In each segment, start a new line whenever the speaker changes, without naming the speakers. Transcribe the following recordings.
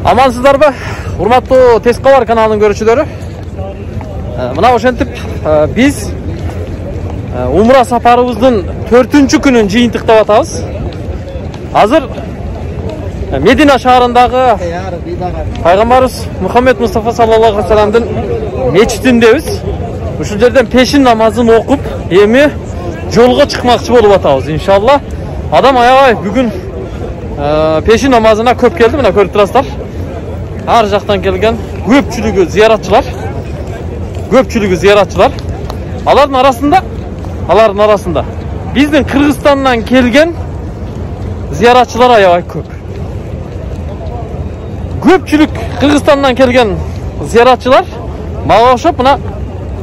Amansızдарбы? Урматтуу Тез Кабар каналынын көрүүчүлөрү. Мына ошентип биз Умра сапарыбыздын 4-күнүн жыйынтыктап атабыз. Азыр Медина шаарындагы Пайгамбарыбыз Мухаммед Мустафа саллаллаху алейхи вассаламдын мечитиндебиз. Ушул жерден пешин намазын окуп, эми жолго чыкмакчы болуп атабыз, иншалла. Адам аябай бүгүн пешин намазына көп келди, мына көрүп турасыздар. Ар жактан келген көпчүлүгү зыяратчылар. Алардын арасында биздин Кыргызстандан келген зыяратчылар аябай көп. Көпчүлүк Кыргызстандан келген зыяратчылар мага окшоп мына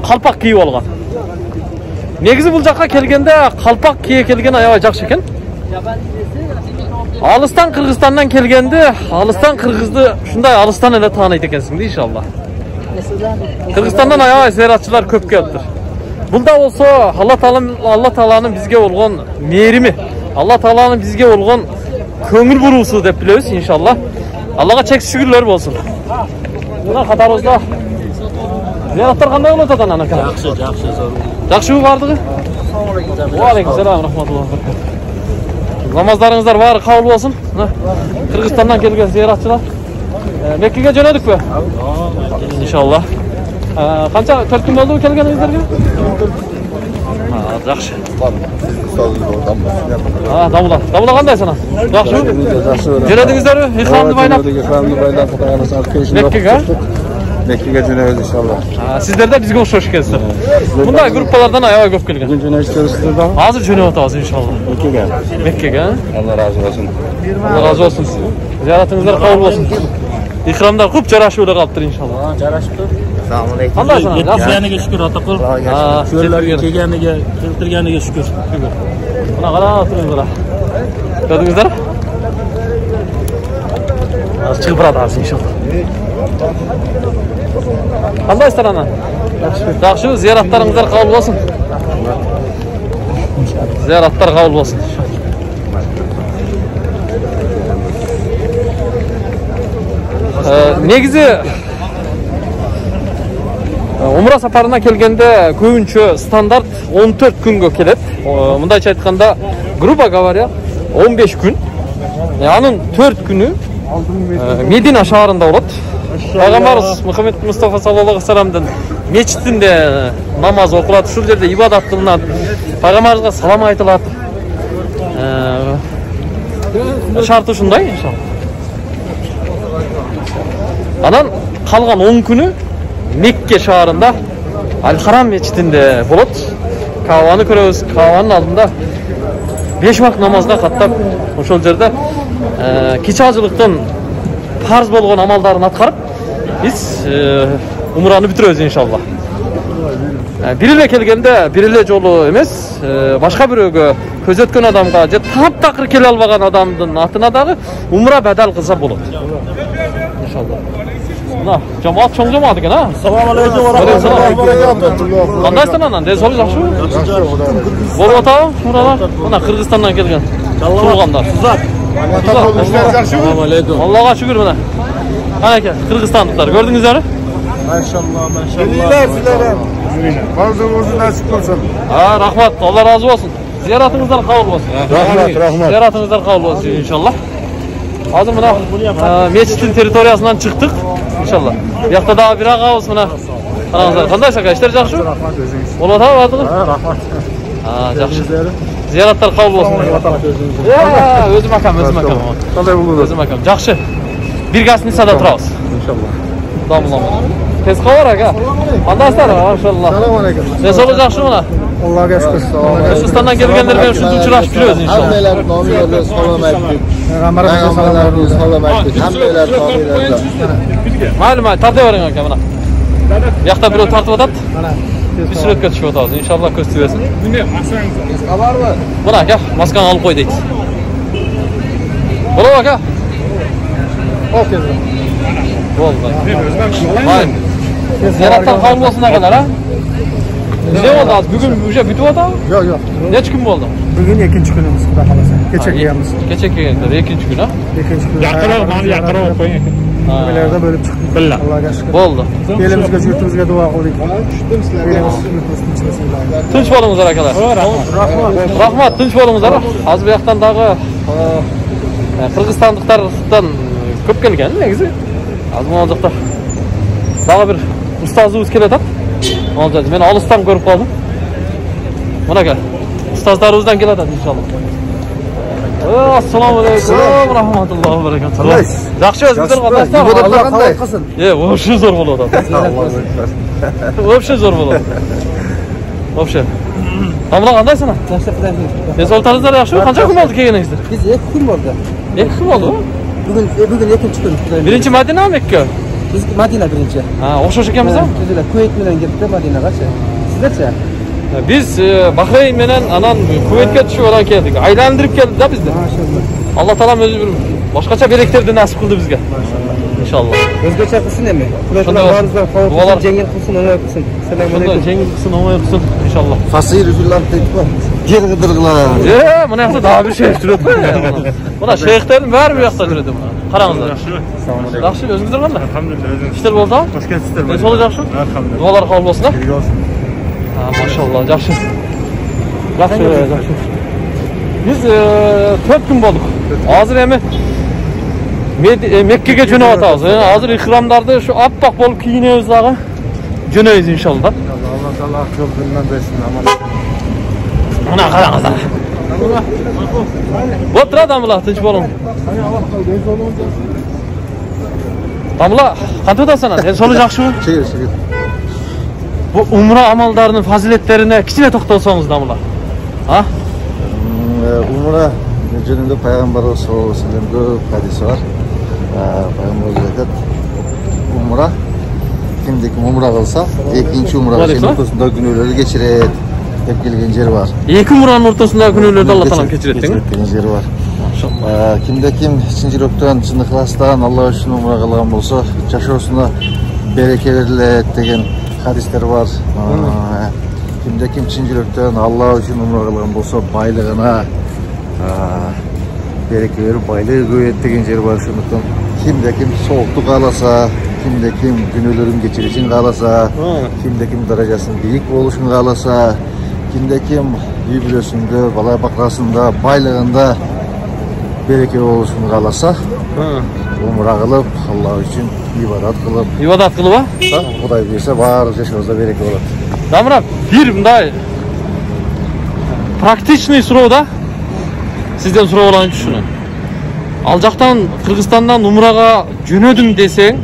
калпак кийип алган. Негизи бул жакка келгенде калпак кие келген аябай жакшы экен. Алыстан Кыргызстандан келгенде, алыстан Кыргызды ушундай алыстан эле тааныйт экенсиң да, иншалла. Кыргызстандан аябай зыяратчылар көп келиптир. Бул да болсо Алла Тааланын бизге болгон мээрими, Алла Тааланын бизге болгон көңүл буруусу деп билебиз, иншалла. Аллага чексиз шүгүрлөр болсун. Мына катарыбызда зыяраттар кандай болот атан анака?
Жакшы, зор.
Жакшыбы бардыгы? Ва алейкум салам рахматуллахи ва баракатух. Намаздарыңыздар баары кабыл болсун. Кыргызстандан келген зыяратчылар. Меккеге жөнөдүкпү? Иншалла. Канча 4 күн болду келгениңиздерге? Жакшы. Дамыла кандай сана? Жакшыбы? Жөнөдүңүздөрбү? Ихрамды байлап.
Меккеге жөнөбүз иншалла.
Сиздер да бизге окшош экенсиздер. Мындай группалардан аябай көп келген.
Бүгүн жөнөйсүздер да?
Азыр жөнөп атабыз иншалла. Меккеге.
Алла разы болсун.
Алла разы болсун. Зыяратыңыздар кабыл болсун. Ихрамдар куп жарашып эле калыптыр иншалла.
Жарашыптыр.
Assalomu alaykum. Qandaysizlar?
Yetkazganiga shukr, Otaqul. Sho'rlarga kelganiga, keltirganiga shukr.
Buna qarab turinglar. Ko'rdingizlar? Hozir chiqib boramiz inshaalloh. Qandaysizlar ana? Yaxshi, ziyoratlaringizlar qabul bo'lsin. Ziyoratlar qabul bo'lsin. Negizi Umra safarına kelgende көбүнчө стандарт 14 күнгө келет. Мындайча айтканда, грубо говоря, 15 күн. Анын 4 күнү Медина шаарында болот. Пайгамбарыбыз Мухаммед Мустафа саллаллаху алейхи вассаламдын мечитинде намаз окулат, ушул жерде ибадат кылынат. Пайгамбарыбызга салам айтылат. Шарты ушундай, иншалла. Анан калган 10 күнү Мекке шаарында Аль-Харам мечитинде болот. Кабаны көрөбүз. Кабанын алдында 5 вакыт намазга каттап, ошол жерде кичажылыктын фарз болгон амалдарын аткарып, биз умраны бүтүрөбүз иншалла. Бир эле келгенде, бир эле жолу эмес, башка бирөөгө көз өткөн адамга же таптакыр келе албаган адамдын атына дагы умра бадал кылса болот. Иншалла. Cemaat çok cemaat ekan ha.
Assalomu alaykum va rahmatullohi.
Qandaysizlar ana? Dezol yaxshimi? Bo'lib o'tadi, muralar. Mana Qirg'izistondan kelgan. Tug'anlar. Assalomu alaykum. Allohga shukr mana. Mana aka, Qirg'izistonliklar ko'rdingizlarmi?
Maşallah, maşallah.
Bazı nasip olsun.
Rahmat. Allah razı olsun. Ziyoratingizlar qabul bo'lsin.
Rahmat.
Ziyoratingizlar qabul bo'lsin inshaalloh. Hozir mana mechitning territoriyasidan chiqdik. İnşallah. Yakta daha bir ağabeyimiz buna. Aranızda. Qandaysiz aka? İşler yaxshi?
Rahmat özünüz.
Bo'lib o'tadi,
Rahmat.
Yaxshi. Ziyoratlar qabul bo'lsin. O'zim akam.
Qanday bo'ldi?
O'zim akam. Yaxshi. Birgasini sada turamiz.
İnşallah.
Domlama. Tez qavar aka. Qandaysizlar? Maşallah.
Assalomu alaykum.
Nasıl yaxshi mana?
Allohga shukr.
Kırgızistandan kelganlar bilan shuncha uchrashib yuramiz inshaalloh.
Hammalar nomiylar salom aytdik.
Payg'ambarimiz
salom aytdik. Hammalar nomiylar.
Ma'lum, tortavering aka mana. Yoqda birov tortib o'tadi.
Mana.
Bir suratga tushib o'tamiz. Inshaalloh ko'z tiyversin.
Xabarmi?
Mana aka, maskani olib qo'y deydi. Bo'ldi aka.
Okey.
Bo'ldi. Mayli. Ziyoratlar qabul bo'lsin akalar, ha? Ne oldu az? Bugün уже bitib o'tadi?
Yo'q.
Necha kun bo'ldi?
Bugun 2-kunimiz, xudo xolasa. Kecha kelganmiz.
Kecha kelganlar, 2-kun, ha?
2-kun.
Yaqinroq qo'ying.
Nimalarda bo'lib chiqdik.
Billa.
Allohga shukr.
Bo'ldi.
Elimizga, yurtimizga duo qildik. Elimiz tinchlansin.
Tinch bo'lingizlar akalar. Rahmat, tinch bo'lingizlar. Hozir bu yoqdan dag'i Qirg'izistonliklardan ko'p kelgan negizi. Hozir bu yoqda dag'i bir ustozimiz kelyapti. Hozir men olisdan ko'rib qoldim. Mana aka. Ustozlarimizdan keladi inshaalloh. Assalomu alaykum, rahmatullohi va barakatuh. Yaxshi o'zingizlar qandaysizlar?
Alloh qanday qilsin.
Вообще zo'r bo'ladi. Вообще zo'r bo'ladi. Вообще. Hamla qandaysan?
Yaxshi qilyapsiz.
Resultatlar yaxshi. Qancha kun bo'ldi kelganingizda?
Biz 2 kun bo'ldi.
2 kun bo'ldi.
Bugun 2-chi kun.
Birinchi Madina Mekka.
Biz Madina birinchi.
Ha, o'xshash ekanmiz ham.
Bizlar Kuveyt bilan ketdi Madinagacha. Sizlarcha?
Biz Bahrayn bilan anan Kuveytga tushib olan keldik. Aylantirib keldi-da bizni.
Maşallah.
Alloh taolo o'zi bir boshqacha belaklarni nasib qildi bizga. Inshaalloh.
O'zgacha qilsin ham.
Shunday
Quloqlarimizdan
duolar
jengil qilsin, o'ynay qilsin. Assalomu
Shunda
alaykum.
jengil qilsin, omoy qilsin inshaalloh.
Fasir fillar deydi. Yer qidirg'lar.
Mana yoqda daha bir sheyx turibdi. Mana sheyxlarning bari bu yoqda turadi mana. Qarangizlar. Yaxshi, o'zingizlar qanday?
Alhamdulillah.
Ishlar bo'ldimi?
Toshkent ishlar
Men so'lib yaxshi?
Alhamdulillah.
Duolar qabul bo'lsin. Ha, maşallah, yaxshi. Yaxshi, yaxshi. Biz 4 kun bo'ldik. Hozir ham Mekkaga jo'nayotamiz. Hozir ihramlarda shu oppoq bo'lib kiyinamiz dağı. Jo'naymiz inshaalloh.
Alloh taolo ko'pligidan bersin.
Mana qarangizlar. Bo'tiradi amlar, tinch bo'ling. Amlar, qanday o'tasan? Sen so'li yaxshimi?
Şey.
Bu umra amallarining fazilatlarini kichkina to'xtalsangiz damlar. Ha?
Umra jönünde Peygamberimiz sallallahu aleyhi ve sellem ko'p hadisi var. Peygamberimiz aytadi, umra kimdeki umra qilsa, ikkinchi umra o'rtasida günleri geçiradi deb kelgan yer var.
Ikki umraning o'rtasidagi kunlarda Alloh taolo kechiradi.
Kelgan yer var. Kimde kim ikinci rukdan, ikinci ixlosdan Allah uchun umra qilgan bo'lsa, yashosuna bereke veriladi degan hadisler var. Kimde kim ikinci rukdan Allah uchun umra qilgan bo'lsa, baylig'ina bereke verip baylığı ko'yadi degan yer var. Şundan kimde kim soğuqni qalasa, kimde kim günelerin geçirişini qalasa, kimde kim darajasının büyük oluşunu qalasa, kimde kim yubilesinde, balay bakrasında, baylığında bereke oluşunu qalasa, umra qılıp Allah için ibadat qılıp,
ha?
Xudoy bersa var yaşamızda bereke bo'ladi.
Damrab, bir bunday praktichniy so'rovda sizdan so'rab olaman shuni. Al jaqdan Qirg'izistondan umraga jo'nadim desang,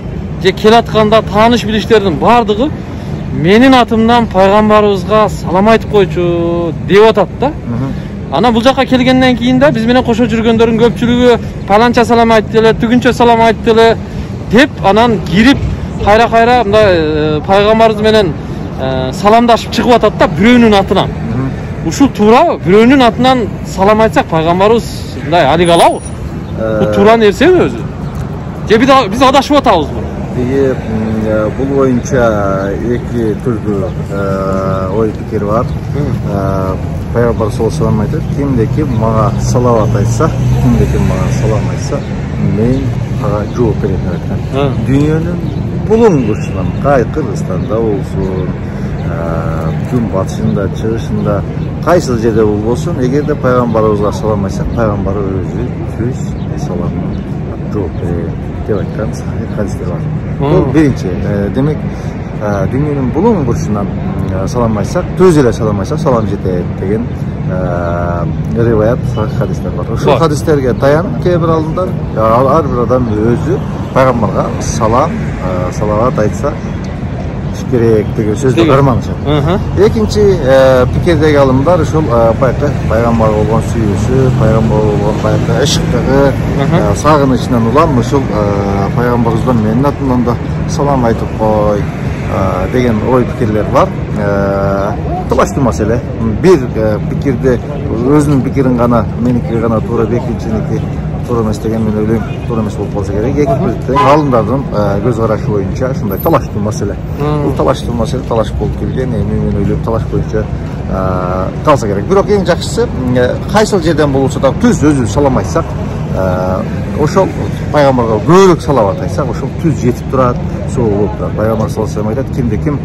je kelayotganda tanish bilishlarning bardigi mening atimdan payg'ambarimizga salom aytib qo'ychu deb o'tadi-da. Ana bu yoqqa kelgandan keyinda biz bilan qo'shib yurganlarning ko'pchiligi palancha salom aytdilar, tuguncha salom aytdilar deb anan girib qayra bunday payg'ambarimiz bilan salomlashib chiqib o'tadi-da birovning atidan. Uşu tura birovning atidan salom aytsak payg'ambarimiz bunday aligalov. Bu tura nerse o'zi. Je biz adashib o'tamiz buni.
Bu boyunca iki türlü oy fikir var. Peygamber sallallahu aleyhi ve sellem aytadi, kimde kim bana salavat aytsa, kimde kim bana salam aytsa, men cevap beremem. Dünyanın bulungusundan, Qirg'izistonda olsun, gün batışında, çıkışında, qaysi yerde olsun, eğer de Peygamberimizga salam aytsa, Peygamber özü tüz salamını cevap verir. Deb aytgan sahih hadislar var. Bu birinchi. Demek dünyanın bulungusundan salam aytsak, tüz ile salam aytsak, salam jetadi degan rivayet hadisler var. Şu hadislerge dayanıp kebir alınlar, har bir adam özü Peygamberga salavat aytsa gerek degan sözdü qarmancha. Ekinchi fikirdagi olimlar uşul Peygamber olgan suyusi, Peygamber olgan bayaqı ishqdagi, sog'inishdan ulan uşul Peygamberimizdan mening atimdan da salam aytib qo'y degan oy fikirler var. Tılaştı mesele. Bir fikirde özünün fikirin gana, meniki gana to'g'ri, ikkinchisi to'g'ri emas degan men o'ylayman, to'g'ri emas bo'lib qolsa kerak. Ikkinchi olimlarning ko'z qarashi bo'yicha shunday talashdi masala. Bu talashdi masala talash bo'lib kelgan. Men o'ylayman talash bo'yicha qolsa kerak. Biroq eng yaxshisi qaysi yerdan bo'lsa da tuz o'zi salom aytsak, ошол пайгамбарга көбүрөөк салават айтсак ошол түз жетип турат, сол болуп турат. Пайгамбар саллаллаху алейхи айтат, кимде ким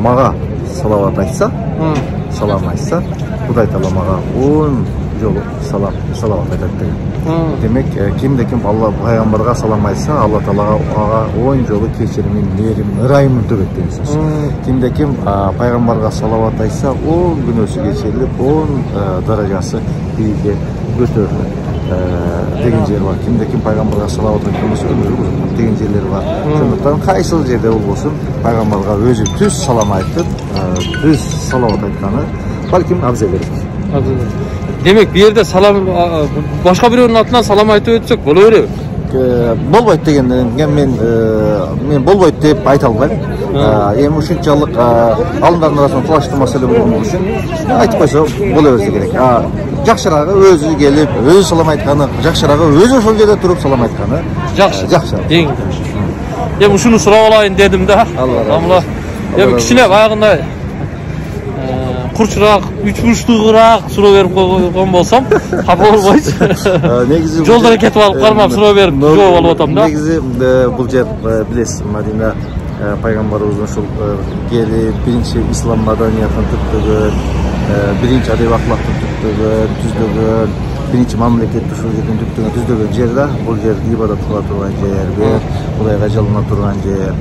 мага салават айтса, салам айтса, Кудай Таала мага 10 жолу салават айтат деген. Демек, кимде ким Алла пайгамбарга салам айтса, Алла Таалага ага 10 жолу кечирим, мээрим, ырайымын төгөт деген сөз. Кимде ким пайгамбарга салават айтса, ол күнөөсү кечирилип, 10 даражасы бийикке көтөрүлөт деген жер бар. Кимде ким пайгамбарга салават айтканса өмүрү uzun деген жерлер бар. Сондуктан кайсыл жерде болбосун пайгамбарга өзү түз салам айтып, түз салават айтканы балким абзел элек.
Демек, бу жерде салам башка бирөөнүн атынан салам айтып өтсөк боло береби?
Болбойт дегенден мен болбойт деп айта албайм. Эми ушунчалык алымдардын арасында талаштуу маселе болгон үчүн айтып койсо боло берсе керек. Жакшырагы өзү келип, өзү салам айтканы, жакшырагы өзү ошол жерде туруп салам айтканы жакшы.
Эң жакшы. Эми ушуну сурап алайын дедим да. Амла. Эми кичине баягындай курчураак, үч бурчтуураак суроо берип койгон болсом, капа болбойчу.
Негизи
жолдон кетип алып кармап суроо берип жооп алып атам да.
Негизи бул жер билесиз, Мадина пайгамбарыбыз ошол келип биринчи ислам маданиятын түптөгөн, биринчи адеп акылакты түздөгөн, биринчи мамлекетти ушул жерден түздөгөн жер да. Бул жер ибадат кыла турган жер, Кудайга жалына турган жер.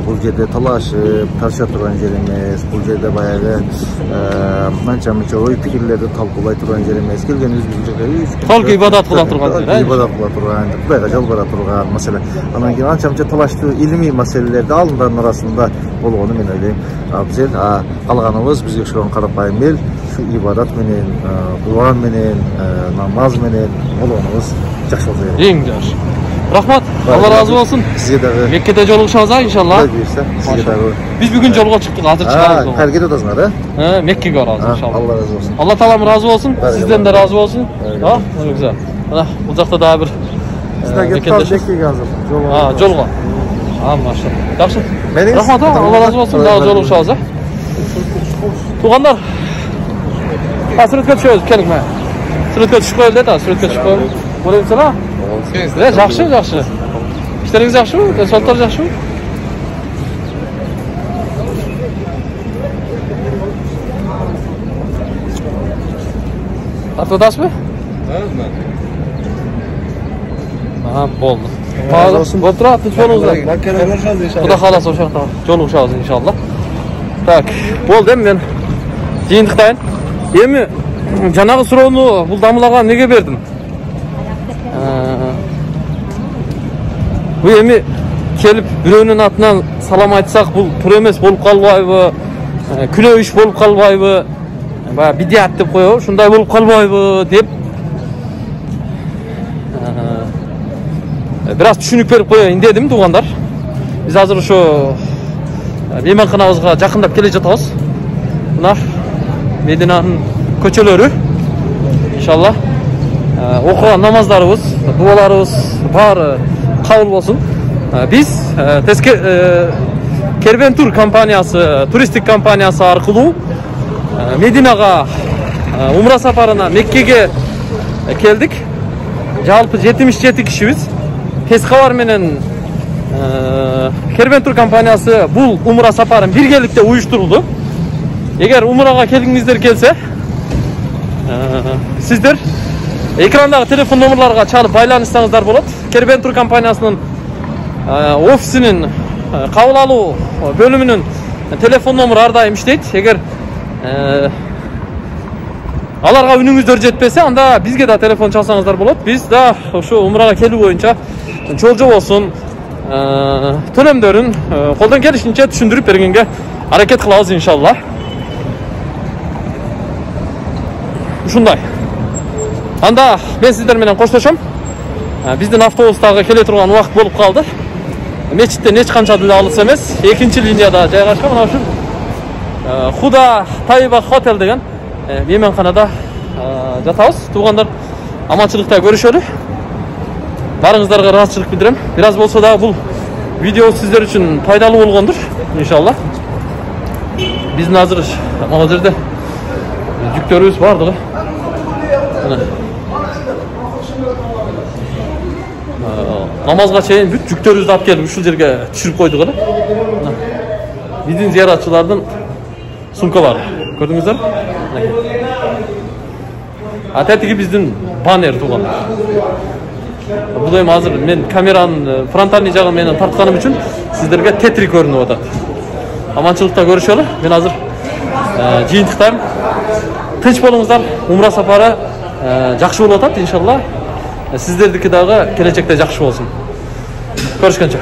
Бул жерде талашып, тарша турган жер эмес. Бул жерде баягы анча-мынча ой пикирлерди талкуулай турган жер эмес. Келгенибиз бул жерде
толку ибадат кыла турган жер.
Ибадат кыла турган, Кудайга жалбара турган маселе. Анан кийин анча-мынча талаштуу илимий маселелерди алымдардын арасында болгону мен ойлойм. Абзел, калганыбыз бизге ошол карапайым эл şu ibadat menен, Kur'an menен, namaz menен болгонубуз жакшы болсо керек.
Эң жакшы. Рахмат. Алла разы болсун.
Сизге дагы
Меккеде жолугушабыз иншалла.
Сизге дагы.
Биз бүгүн жолго чыктык, азыр чыгабыз.
Кайерге кетип
Меккеге барабыз иншалла.
Алла разы болсун.
Алла таалам разы болсун. Сизден да разы болсун. Güzel. Мына бул жакта дагы бир
Меккеге азыр.
Жолго. Машалла. Жакшы. Рахмат, Алла разы болсун. Дагы жолугушабыз. Тугандар, суретке түшөбүз, келиңиз менен. Суретке түшүп коелу да, суретке түшүп коелу. Болобу сала? Жакшы, жакшы. İşleriniz жакшыбы? Соттор жакшыбы? Атыдасызбы? Болду. Болуп турат, жолуңузда. Кудай кааласа ошол жакта жолугушабыз иншалла. Так, болду эми мен жыйынтыктайын. Эми жанагы суроону бул дамылага эмнеге бердим? Бул эми келип бирөөнүн атынан салам айтсак, бул туура эмес болуп калбайбы? Күнөө иш болуп калбайбы? Бая бидият деп коебу, ушундай болуп калбайбы деп бир аз түшүнүк берип коеюн дедим, туугандар. Биз азыр ошо мейманканабызга жакындап келе жатабыз. Мына Мединанын көчөлөрү. Иншалла окуган намаздарыбыз, дуаларыбыз баары кабыл болсун. Биз Кербен тур компаниясы, туристик компаниясы аркылуу Мединага умра сапарына Меккеге келдик. Жалпы 77 кишибиз. Тез кабар менен Кербен тур компаниясы бул умра сапарын биргеликте уюштурулду. Эгер умрага келгиңиздер келсе, сиздер экрандагы телефон номерларга чалып байланышсаңыздар болот. Кербен тур компаниясынын офисинин кабыл алуу бөлүмүнүн телефон номеру ар дайым иштейт. Эгер аларга үнүңүздөр жетпесе, анда бизге да телефон чалсаңыздар болот. Биз да ошо умрага келүү боюнча жолжо болсун, төлөмдөрүн колдон келишинче түшүндүрүп бергенге аракет кылабыз иншалла. Ушундай. Анда мен сиздер менен коштошом. Биздин автобустагы келе турган убакыт болуп калды. Мечиттен эч канча да алыс эмес. 2-линияда жайгашкан мына ушул Худа Тайба хотел деген мейманканада жатабыз. Туугандар, аманчылыкта көрүшөлү. Барыңыздарга ыраазычылык билдирем. Бир аз болсо да бул видео сиздер үчүн пайдалуу болгондур иншалла. Биздин азыр могу жерде жүктөрүбүз бардыгы. Намазга чейин бүт жүктөрүбүздү алып келип ушул жерге түшүрүп койдук эле. Биздин зыяратчылардын сумкалары. Көрдүңүздөр? Тетиги биздин баннер туугандар. Бул эми азыр мен камеранын фронтальный жагын менен тартканым үчүн сиздерге тетри көрүнүп атат. Аманчылыкта көрүшөлү. Мен азыр жыйынтыктайм. Тынч болуңуздар. Умра сапары жакшы болуп атат иншалла. Сиздердики дагы келечекте жакшы болсун. Көрүшкөнчө.